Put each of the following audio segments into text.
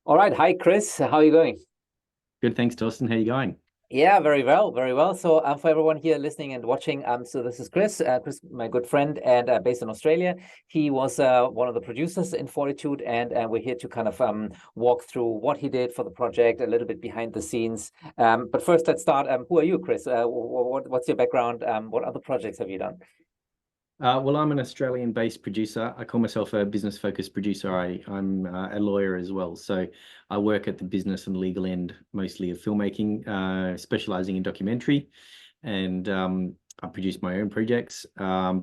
All right. Hi, Chris. How are you going? Good, thanks, Dawson. How you going? Yeah, very well, very well. So, for everyone here listening and watching, so this is Chris. Chris, my good friend, and based in Australia. He was one of the producers in Fortitude, and we're here to kind of walk through what he did for the project, a little bit behind the scenes. But first, let's start. Who are you, Chris? What's your background? What other projects have you done? Well, I'm an Australian-based producer. I call myself a business-focused producer. I'm a lawyer as well, so I work at the business and legal end, mostly of filmmaking, specializing in documentary, and I produce my own projects. Yeah,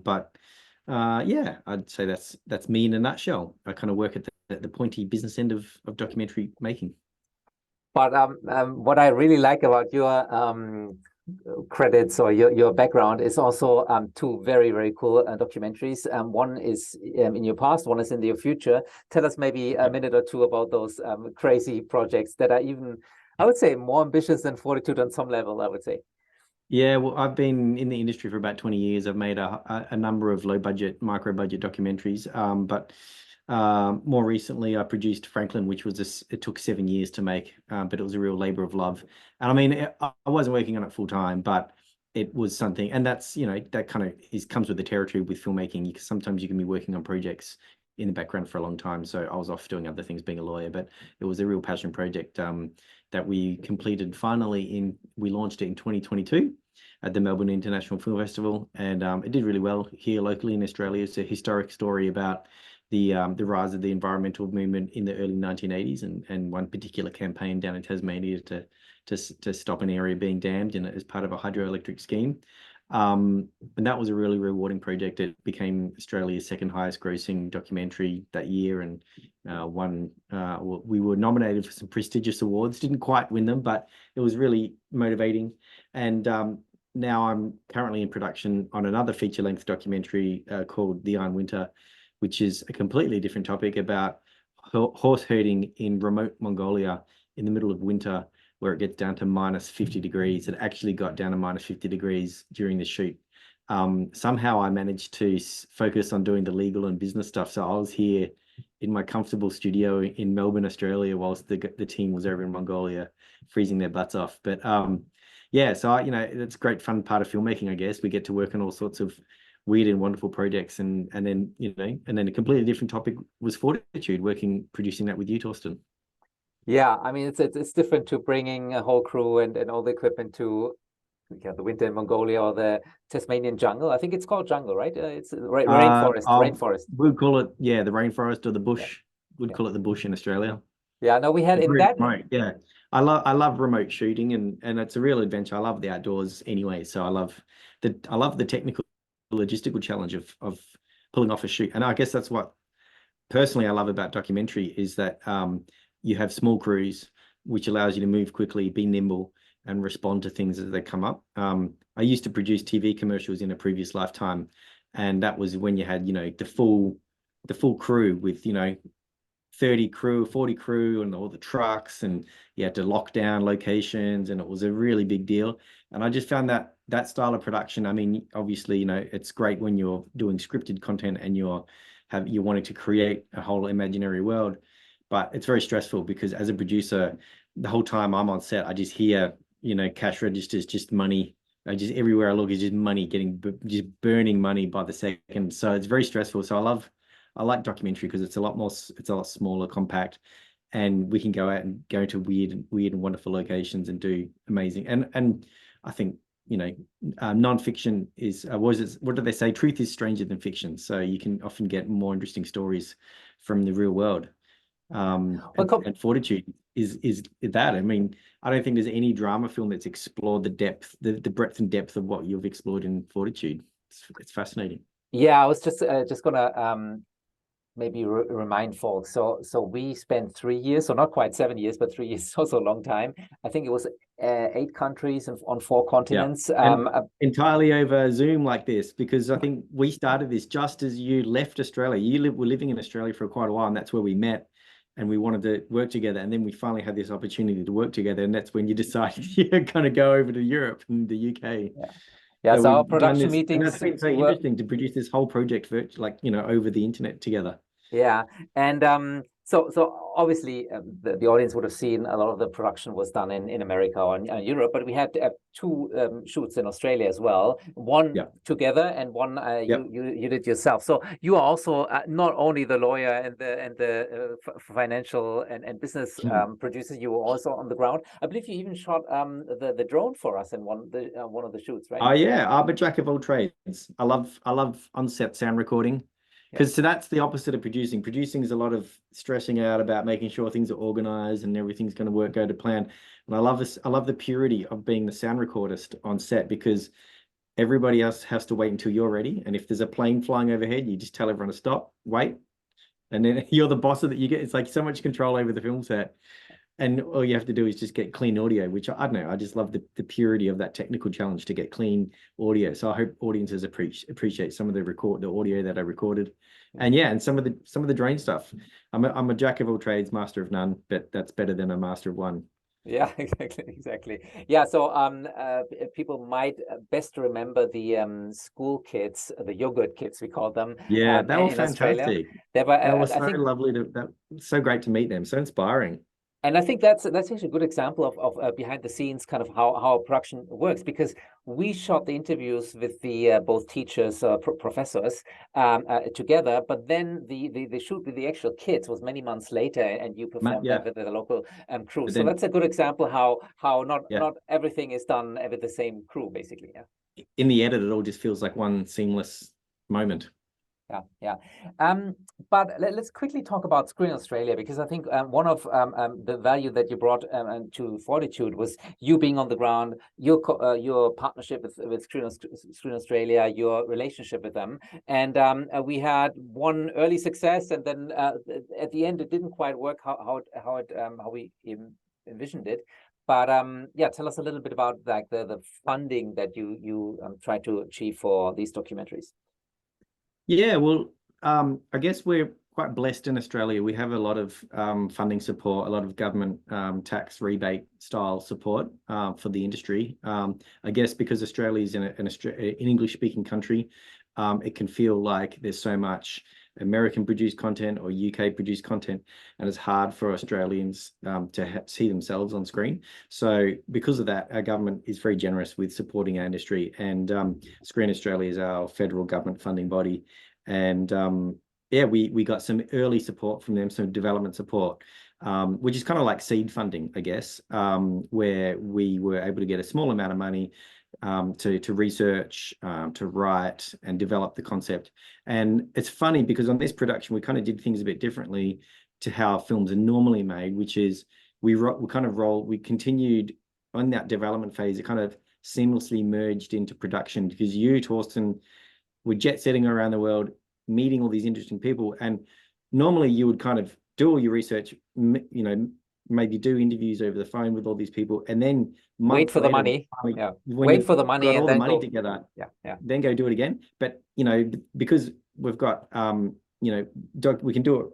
I'd say that's me in a nutshell. I kind of work at the pointy business end of documentary making. But what I really like about your credits or your background is also two very, very cool documentaries. One is in your past, one is in your future. Tell us maybe a minute or two about those crazy projects that are even, I would say, more ambitious than Fortitude on some level, I would say. Yeah, well, I've been in the industry for about 20 years. I've made a number of low budget, micro budget documentaries. But more recently, I produced Franklin, which was it took 7 years to make, but it was a real labor of love. And I mean, I wasn't working on it full time, but it was something. And that's, that kind of comes with the territory with filmmaking. Sometimes you can be working on projects in the background for a long time. So I was off doing other things, being a lawyer, but it was a real passion project. That we completed we launched it in 2022 at the Melbourne International Film Festival, and it did really well here locally in Australia. It's a historic story about the rise of the environmental movement in the early 1980s, and one particular campaign down in Tasmania to stop an area being dammed as part of a hydroelectric scheme. And that was a really rewarding project. It became Australia's second highest grossing documentary that year, and we were nominated for some prestigious awards. Didn't quite win them, but it was really motivating. And now I'm currently in production on another feature-length documentary called The Iron Winter, which is a completely different topic about horse herding in remote Mongolia in the middle of winter, where it gets down to minus 50 degrees. It actually got down to minus 50 degrees during the shoot. Somehow I managed to focus on doing the legal and business stuff. So I was here in my comfortable studio in Melbourne, Australia, whilst the team was over in Mongolia, freezing their butts off. But yeah, so it's a great fun part of filmmaking, I guess. We get to work on all sorts of weird and wonderful projects, and then a completely different topic was Fortitude, producing that with you, Torsten. Yeah, I mean it's different to bringing a whole crew and all the equipment to the winter in Mongolia or the Tasmanian jungle. I think it's called jungle, right? It's rainforest, I'll rainforest. we'd call it, yeah, the rainforest or the Yeah, bush. We'd yeah, call it the bush in Australia. yeah. No, we had It's in very that. remote, yeah. I love remote shooting, and it's a real adventure. I love the outdoors anyway, so I love the technical logistical challenge of pulling off a shoot. And I guess that's what personally I love about documentary is that you have small crews, which allows you to move quickly, be nimble, and respond to things as they come up. I used to produce TV commercials in a previous lifetime, and that was when you had, the full crew with, 30 crew, 40 crew, and all the trucks, and you had to lock down locations, and it was a really big deal. And I just found that style of production, I mean, obviously, it's great when you're doing scripted content and you're wanting to create a whole imaginary world, but it's very stressful because as a producer, the whole time I'm on set, I just hear, cash registers, just money. I just everywhere I look is just money just burning money by the second. So it's very stressful. So I like documentary because it's a lot smaller, compact, and we can go out and go to weird and wonderful locations and do amazing. And I think nonfiction is what do they say? Truth is stranger than fiction. So you can often get more interesting stories from the real world. Well, And Fortitude is that. I mean, I don't think there's any drama film that's explored the breadth and depth of what you've explored in Fortitude. It's fascinating. yeah, I was just gonna maybe remind folks. So we spent 3 years, so not quite 7 years, but 3 years is also a long time. I think it was 8 countries and on four Yeah. continents. And entirely over Zoom like this, because I think we started this just as you left Australia. Were living in Australia for quite a while, and that's where we met. And we wanted to work together. And then we finally had this opportunity to work together. And that's when you decided you're going to go over to Europe and the UK. Yeah, yeah. So So our we've done production this, and that's meetings been so were interesting to produce this whole project over the internet together. yeah, and So obviously the audience would have seen a lot of the production was done in America or in Europe, but we had two shoots in Australia as well. One together and one you did yourself. So you are also not only the lawyer and the financial and business producers. You were also on the ground. I believe you even shot the drone for us in one of the shoots, right? Oh yeah, I'm a jack of all trades. I love on-set sound recording. Because so that's the opposite of producing. Producing is a lot of stressing out about making sure things are organized and everything's going to go to plan. And I love this. I love the purity of being the sound recordist on set, because everybody else has to wait until you're ready. And if there's a plane flying overhead, you just tell everyone to stop, wait, and then you're the boss of that. You get, it's like so much control over the film set. And all you have to do is just get clean audio, which I don't know. I just love the purity of that technical challenge to get clean audio. So I hope audiences appreciate some of the audio that I recorded, and and some of the drone stuff. I'm a jack of all trades, master of none, but that's better than a master of one. Yeah, exactly. Yeah, so people might best remember the school kids, the yogurt kids, we call them. Yeah, they were Australia. fantastic. They were, That was so lovely so great to meet them. So inspiring. And I think that's actually a good example of behind the scenes kind of how production works, because we shot the interviews with the both teachers, professors together, but then the shoot with the actual kids was many months later, and you performed that with the local crew. So that's a good example how not everything is done with the same crew, basically. Yeah. In the edit, it all just feels like one seamless moment. Yeah. But let's quickly talk about Screen Australia, because I think one of the value that you brought to Fortitude was you being on the ground, your partnership with Screen Australia, your relationship with them, and we had one early success, and then at the end it didn't quite work how we envisioned it. But tell us a little bit about like the funding that you tried to achieve for these documentaries. Yeah, well, I guess we're quite blessed in Australia. We have a lot of funding support, a lot of government tax rebate style support for the industry. I guess because Australia is an English-speaking country, it can feel like there's so much American-produced content or UK-produced content, and it's hard for Australians to see themselves on screen. So because of that, our government is very generous with supporting our industry, and Screen Australia is our federal government funding body. And we got some early support from them, some development support, which is kind of like seed funding, I guess, where we were able to get a small amount of money to research, to write and develop the concept. And it's funny because on this production, we kind of did things a bit differently to how films are normally made, which is we continued on that development phase. It kind of seamlessly merged into production, because you, Torsten, were jet setting around the world, meeting all these interesting people. And normally you would kind of do all your research, maybe do interviews over the phone with all these people, and then wait for the money. Wait for the money, and all the money together. Then go do it again. But because we've got we can do it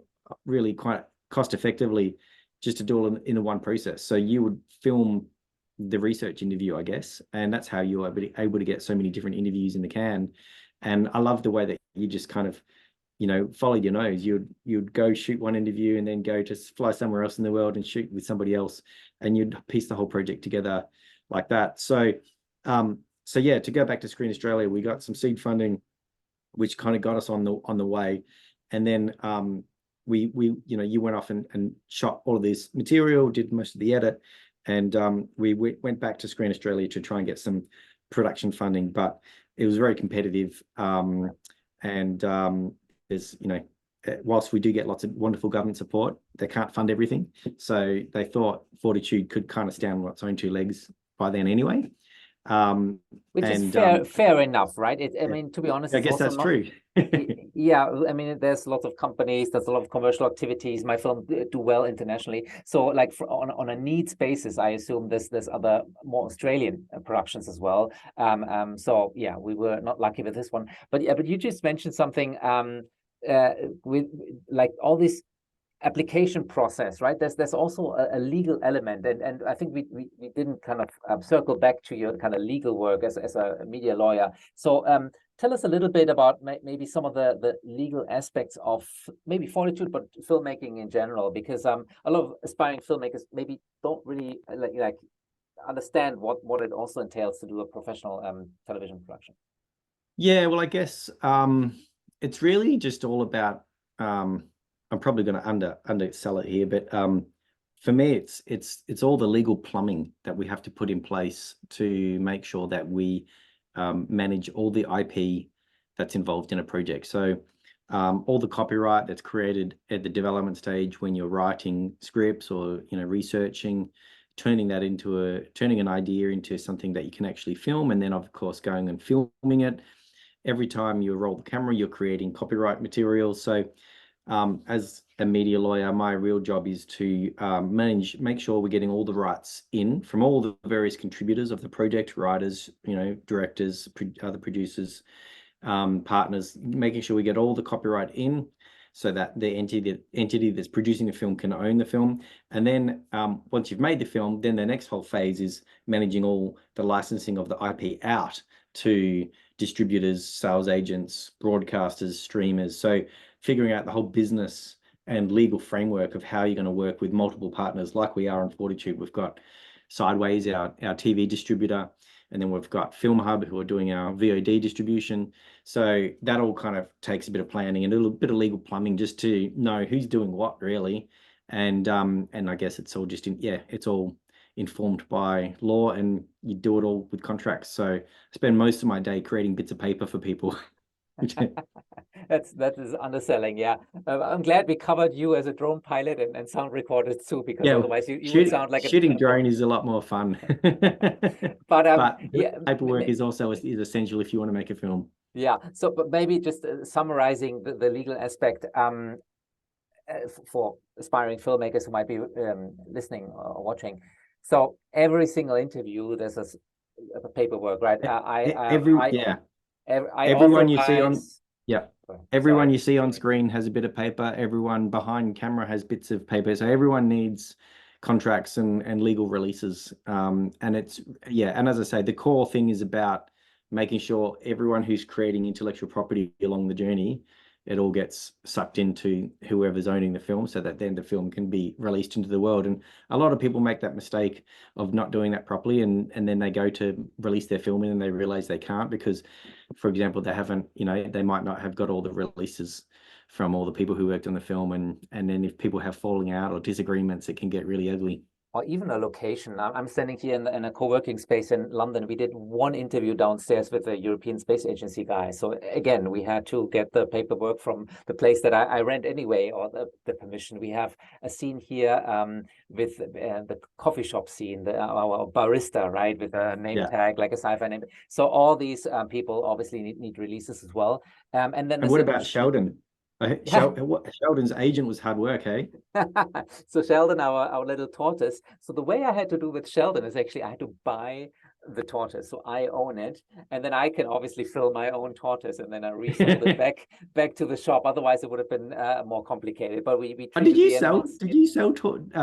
really quite cost effectively, just to do it in one process. So you would film the research interview, I guess, and that's how you were able to get so many different interviews in the can. And I love the way that you just kind of followed your nose. You'd go shoot one interview and then go to fly somewhere else in the world and shoot with somebody else, and you'd piece the whole project together like that. So to go back to Screen Australia, we got some seed funding, which kind of got us on the way. And then you went off and shot all of this material, did most of the edit, and we went back to Screen Australia to try and get some production funding, but it was very competitive. There's whilst we do get lots of wonderful government support, they can't fund everything. So they thought Fortitude could kind of stand on its own two legs by then anyway. Which is fair enough, right? I mean, to be honest, I guess that's true. Yeah, I mean, there's lots of companies, there's a lot of commercial activities. My film do well internationally. So, like on a needs basis, I assume there's other more Australian productions as well. So yeah, we were not lucky with this one. But you just mentioned something with like all this application process, right? There's also a legal element, and I think we didn't kind of circle back to your kind of legal work as a media lawyer. So tell us a little bit about maybe some of the legal aspects of maybe Fortitude, but filmmaking in general, because a lot of aspiring filmmakers maybe don't really like understand what it also entails to do a professional television production. Yeah, well, I guess it's really just all about I'm probably going to undersell it here, but for me, it's all the legal plumbing that we have to put in place to make sure that we manage all the IP that's involved in a project. So all the copyright that's created at the development stage when you're writing scripts or researching, turning an idea into something that you can actually film, and then of course going and filming it. Every time you roll the camera, you're creating copyright material. So as a media lawyer, my real job is to make sure we're getting all the rights in from all the various contributors of the project, writers, directors, other producers, partners, making sure we get all the copyright in so that the entity that's producing the film can own the film. And then once you've made the film, then the next whole phase is managing all the licensing of the IP out to distributors, sales agents, broadcasters, streamers. So figuring out the whole business and legal framework of how you're going to work with multiple partners like we are on Fortitude. We've got Sideways, our TV distributor, and then we've got Film Hub, who are doing our VOD distribution. So that all kind of takes a bit of planning and a little bit of legal plumbing just to know who's doing what, really. And I guess it's all just it's all informed by law, and you do it all with contracts. So I spend most of my day creating bits of paper for people. That is underselling, yeah. I'm glad we covered you as a drone pilot and sound recorders too, because otherwise you would sound like shooting drone is a lot more fun. But yeah, paperwork is also is essential if you want to make a film. Yeah. So, but maybe just summarizing the legal aspect for aspiring filmmakers who might be listening or watching. So every single interview, there's a paperwork, right? Everyone you see on everyone you see on screen has a bit of paper. Everyone behind camera has bits of paper. So everyone needs contracts and legal releases. And it's and as I say, the core thing is about making sure everyone who's creating intellectual property along the journey, it all gets sucked into whoever's owning the film, so that then the film can be released into the world. And a lot of people make that mistake of not doing that properly, and then they go to release their film and they realize they can't because, for example, they haven't, they might not have got all the releases from all the people who worked on the film, and then if people have falling out or disagreements, it can get really ugly. Or even a location. I'm standing here in a co-working space in London. We did one interview downstairs with the European Space Agency guy. So again, we had to get the paperwork from the place that I rent anyway, or the permission. We have a scene here with the coffee shop scene, our barista, right, with a name tag, like a sci-fi name. So all these people obviously need releases as well. And then what about Sheldon? Sheldon's agent was hard work, hey? So Sheldon, our little tortoise. So the way I had to do with Sheldon is actually I had to buy the tortoise, so I own it, and then I can obviously fill my own tortoise, and then I resold it back to the shop. Otherwise, it would have been more complicated. But we did you sell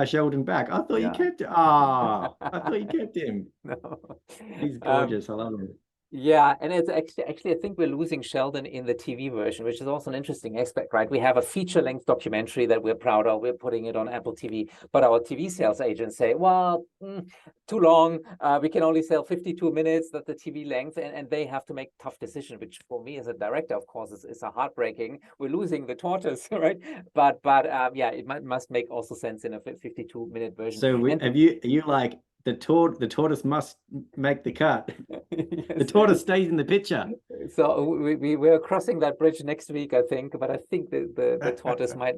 Sheldon back? I thought you kept. I thought you kept him. No, he's gorgeous. I love him. Yeah, and it's actually I think we're losing Sheldon in the TV version, which is also an interesting aspect, right? We have a feature-length documentary that we're proud of. We're putting it on Apple TV, but our TV sales agents say, well, too long. We can only sell 52 minutes. That's the TV length, and they have to make tough decisions, which for me as a director, of course, is a heartbreaking. We're losing the tortoise, right? But it must make also sense in a 52-minute version. So are you like, the tortoise must make the cut? Yes. The tortoise stays in the picture. So we're crossing that bridge next week, I think. But I think the tortoise might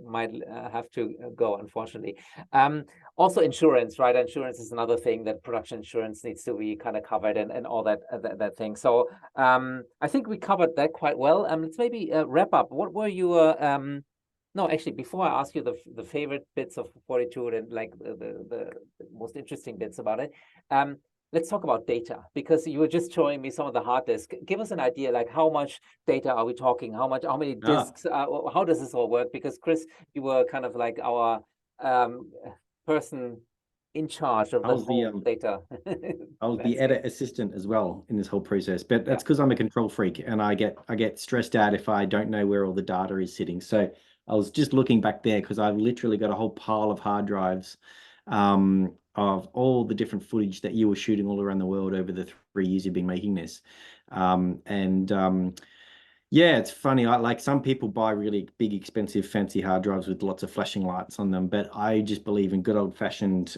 have to go, unfortunately. Also insurance, right? Insurance is another thing that production insurance needs to be kind of covered and all that thing. So I think we covered that quite well. Let's maybe wrap up. What were your No, actually, before I ask you the favorite bits of Fortitude and like the most interesting bits about it, let's talk about data, because you were just showing me some of the hard disk. Give us an idea, like how much data are we talking? How many disks? How does this all work? Because Chris, you were kind of like our person in charge of I the was the whole data I was the landscape. edit assistant as well in this whole process, but Yeah. that's because I'm a control freak and I get stressed out if I don't know where all the data is sitting. So I was just looking back there because I've literally got a whole pile of hard drives of all the different footage that you were shooting all around the world over the 3 years you've been making this. And Yeah, it's funny. I like some people buy really big, expensive, fancy hard drives with lots of flashing lights on them, but I just believe in good old-fashioned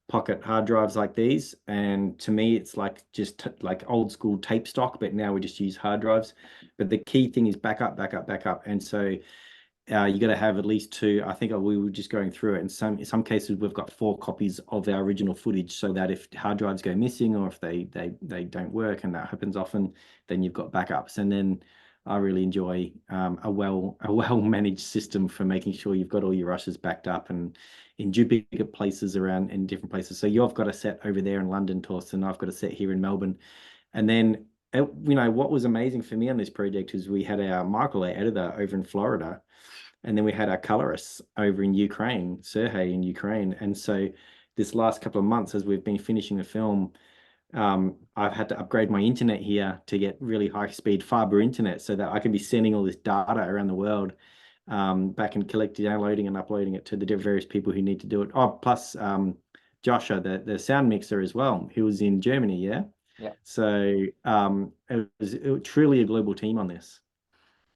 pocket hard drives like these. And to me, it's like just like old school tape stock, but now we just use hard drives. But the key thing is backup, backup, backup. And so you got to have at least two. I think we were just going through it. In some cases, we've got 4 copies of our original footage, so that if hard drives go missing or if they don't work, and that happens often, then you've got backups. And then I really enjoy a well managed system for making sure you've got all your rushes backed up and in duplicate places around in different places. So you've got a set over there in London, Torsten. I've got a set here in Melbourne, and then. What was amazing for me on this project is we had our microlay editor over in Florida, and then we had our colorists over in Ukraine, Sergey in Ukraine. And so this last couple of months, as we've been finishing the film, I've had to upgrade my internet here to get really high speed fiber internet so that I can be sending all this data around the world, back and collecting, downloading and uploading it to the various people who need to do it. Oh, plus Joshua, the sound mixer as well, who was in Germany, yeah. Yeah. So it was truly a global team on this.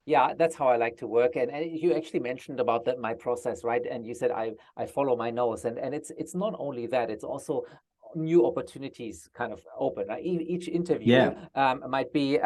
Yeah, that's how I like to work. And you actually mentioned about that my process, right? And you said I follow my nose, and it's not only that, it's also new opportunities kind of open. Each interview Yeah, might be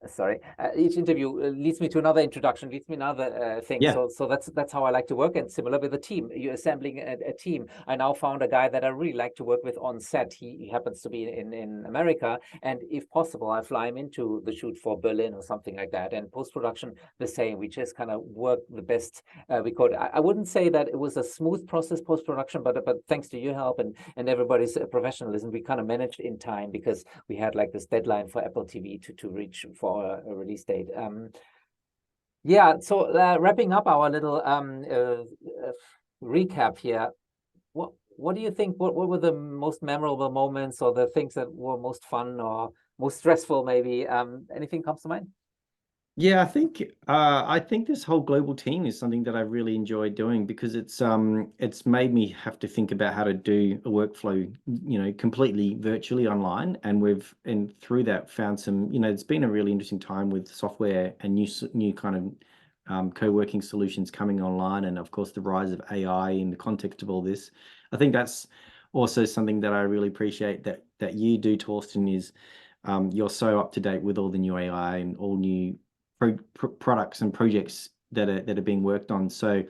sorry, each interview leads me to another introduction, leads me another thing. yeah. So that's how I like to work. And similar with the team, you're assembling a team. I now found a guy that I really like to work with on set. He happens to be in America, and if possible, I fly him into the shoot for Berlin or something like that. And post production the same. We just kind of work the best we could. I wouldn't say that it was a smooth process post production, but thanks to your help and everybody's professionalism, we kind of managed in time because we had like this deadline for Apple TV to reach for a release date. Yeah, so wrapping up our little recap here, what do you think? What were the most memorable moments, or the things that were most fun or most stressful? Maybe anything comes to mind? Yeah, I think this whole global team is something that I really enjoy doing because it's made me have to think about how to do a workflow, completely virtually online, and through that found some, it's been a really interesting time with software and new kind of co-working solutions coming online, and of course the rise of AI in the context of all this. I think that's also something that I really appreciate that you do, Torsten, is you're so up to date with all the new AI and all new products and projects that are being worked on. So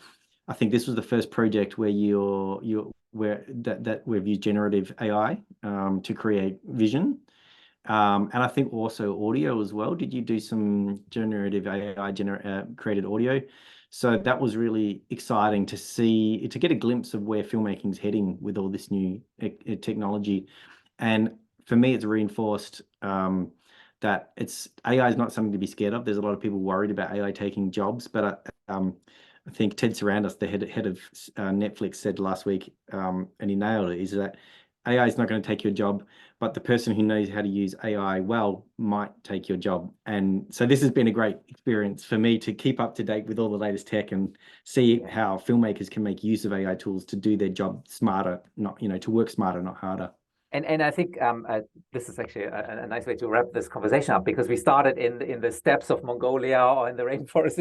I think this was the first project where that we've used generative AI to create vision. And I think also audio as well. Did you do some generative AI created audio? So that was really exciting to get a glimpse of where filmmaking's heading with all this new technology. And for me, it's reinforced that AI is not something to be scared of. There's a lot of people worried about AI taking jobs, but I think Ted Sarandos, the head of Netflix, said last week, and he nailed it, is that AI is not going to take your job, but the person who knows how to use AI well might take your job. And so this has been a great experience for me to keep up to date with all the latest tech and see how filmmakers can make use of AI tools to do their job smarter, not, to work smarter, not harder. And I think this is actually a nice way to wrap this conversation up, because we started in the steppes of Mongolia or in the rainforest.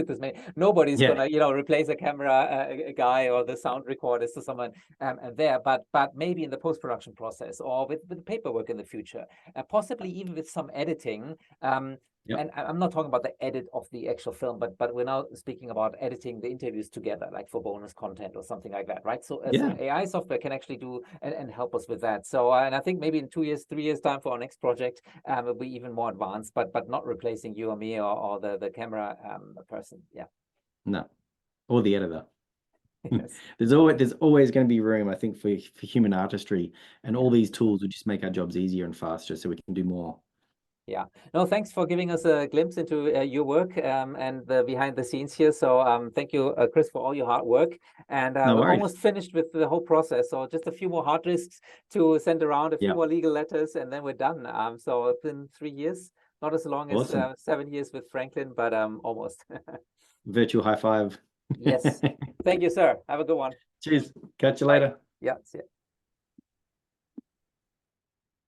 Nobody's Yeah, gonna replace a camera guy or the sound recorders to someone there, but maybe in the post production process or with paperwork in the future, possibly even with some editing. yeah, And I'm not talking about the edit of the actual film, but we're now speaking about editing the interviews together, like for bonus content or something like that, right? So yeah. AI software can actually do and help us with that. So and I think maybe in 2 years, 3 years time for our next project, it'll be even more advanced, but not replacing you or me or the camera person. Yeah. No, or the editor. Yes. There's always going to be room, I think, for human artistry, and all Yeah. these tools will just make our jobs easier and faster, so we can do more. Yeah. No, thanks for giving us a glimpse into your work and the behind the scenes here. So thank you, Chris, for all your hard work. And No we're worries. almost finished with the whole process. So just a few more hard disks to send around, a few Yeah. more legal letters, and then we're done. So it's been 3 years, not as long as Awesome. 7 years with Franklin, but almost. Virtual high five. Yes. Thank you, sir. Have a good one. Cheers. Catch you Bye. later. Yeah. See ya.